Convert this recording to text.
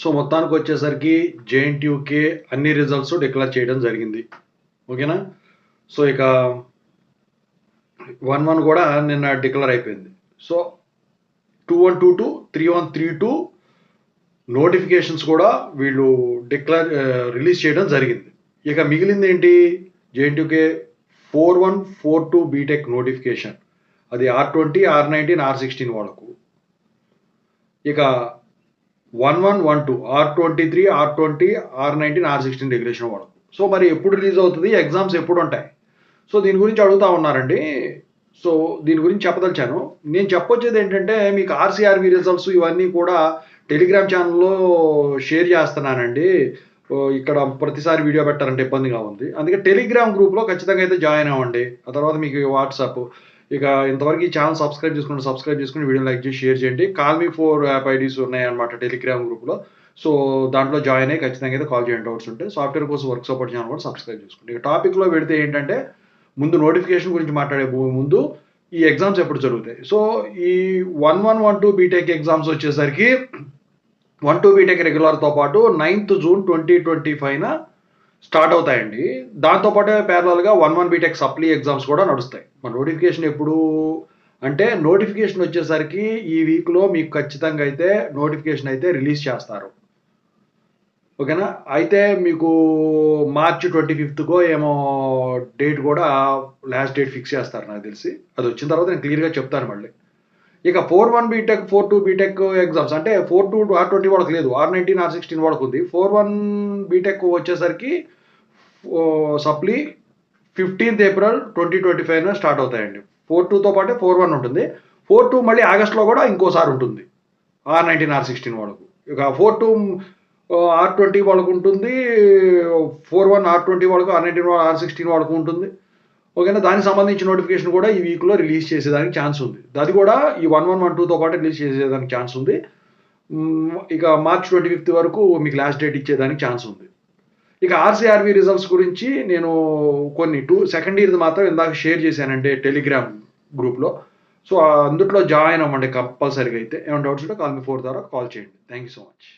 So మొత్తానికి వచ్చేసరికి JNTUK అన్ని రిజల్ట్స్ డిక్లేర్ చేయడం జరిగింది. ఓకేనా? సో ఇక 1-1 కూడా నిన్న డిక్లేర్ అయిపోయింది. సో 2-1-2-2, 3-1-3-2 నోటిఫికేషన్స్ కూడా వీళ్ళు రిలీజ్ చేయడం జరిగింది. ఇక మిగిలింది ఏంటి? JNTUK 4-1-4-2 B Tech notification. అది R20, R19, R16 వాళ్ళకు. ఇక 1-1-1-2 R23, R20, R19, R16 regulation వాళ్ళకు. సో మరి ఎప్పుడు రిలీజ్ అవుతుంది? ఎగ్జామ్స్ ఎప్పుడు ఉంటాయి? సో దీని గురించి అడుగుతా ఉన్నారండి. సో దీని గురించి చెప్పదలిచాను. నేను చెప్పొచ్చేది ఏంటంటే మీకు ఆర్సీఆర్బీ రిజల్ట్స్ ఇవన్నీ కూడా టెలిగ్రామ్ ఛానల్లో షేర్ చేస్తున్నానండి. ఇక్కడ ప్రతిసారి వీడియో పెట్టాలంటే ఇబ్బందిగా ఉంది. అందుకే టెలిగ్రామ్ గ్రూప్లో ఖచ్చితంగా అయితే జాయిన్ అవ్వండి. ఆ తర్వాత మీకు వాట్సాప్. ఇక ఇంతవరకు ఈ ఛానల్ సబ్స్క్రైబ్ చేసుకుని వీడియో లైక్ చేసి షేర్ చేయండి. కాల్ మీ 4 యాప్ ఐడీస్ ఉన్నాయన్నమాట టెలిగ్రామ్ గ్రూప్లో. సో దాంట్లో జాయిన్ అయ్యి ఖచ్చితంగా అయితే కాల్ చేయండి డౌట్స్ ఉంటే. సాఫ్ట్వేర్ కోసం వర్క్ సపోర్ట్ ఛానల్ కూడా సబ్స్క్రైబ్ చేసుకోండి. ఇక టాపిక్లో పెడితే ఏంటంటే ముందు నోటిఫికేషన్ గురించి మాట్లాడే ముందు ఈ ఎగ్జామ్స్ ఎప్పుడు జరుగుతాయి. సో ఈ 1-1-1-2 బీటెక్ ఎగ్జామ్స్ వచ్చేసరికి 1-2 బీటెక్ రెగ్యులర్తో పాటు 9th June 2025న స్టార్ట్ అవుతాయండి. దాంతోపాటే ప్యారలల్గా 1-1 బీటెక్ సప్లీ ఎగ్జామ్స్ కూడా నడుస్తాయి. మన నోటిఫికేషన్ ఎప్పుడు అంటే నోటిఫికేషన్ వచ్చేసరికి ఈ వీక్లో మీకు ఖచ్చితంగా అయితే నోటిఫికేషన్ అయితే రిలీజ్ చేస్తారు. ఓకేనా? అయితే మీకు March 25థ్‌కో ఏమో డేట్ కూడా లాస్ట్ డేట్ ఫిక్స్ చేస్తారు నాకు తెలిసి. అది వచ్చిన తర్వాత నేను క్లియర్గా చెప్తాను మళ్ళీ. ఇక 4-1 బీటెక్ 4-2 బీటెక్ ఎగ్జామ్స్ అంటే 4-2 R20 వాళ్ళకి లేదు, R19, R16 వాళ్ళకు ఉంది. 4-1 బీటెక్ వచ్చేసరికి సప్లీ 15th April 2025 స్టార్ట్ అవుతాయండి. 4-2తో పాటే 4-1 ఉంటుంది. 4-2 మళ్ళీ ఆగస్టులో కూడా ఇంకోసారి ఉంటుంది R19, R16 వాళ్ళకు. ఇక 4-2 R20 వాళ్ళకు ఉంటుంది, 4-1 R20 వాళ్ళకు, R19 R16 వాళ్ళకు ఉంటుంది. ఓకేనా? దానికి సంబంధించిన నోటిఫికేషన్ కూడా ఈ వీక్లో రిలీజ్ చేసేదానికి ఛాన్స్ ఉంది. అది కూడా ఈ 1-1-1-2తో పాటు రిలీజ్ చేసేదానికి ఛాన్స్ ఉంది. ఇక March 25th వరకు మీకు లాస్ట్ డేట్ ఇచ్చేదానికి ఛాన్స్ ఉంది. ఇక ఆర్సీఆర్బీ రిజల్ట్స్ గురించి నేను కొన్ని సెకండ్ ఇయర్ది మాత్రం ఇందాక షేర్ చేశానంటే టెలిగ్రామ్ గ్రూప్లో. సో అందుట్లో జాయిన్ అవ్వండి కంపల్సరీగా అయితే. ఏమైనా డౌట్స్ ఉంటే కాల్ మీ 4 ద్వారా కాల్ చేయండి. Thank you so much.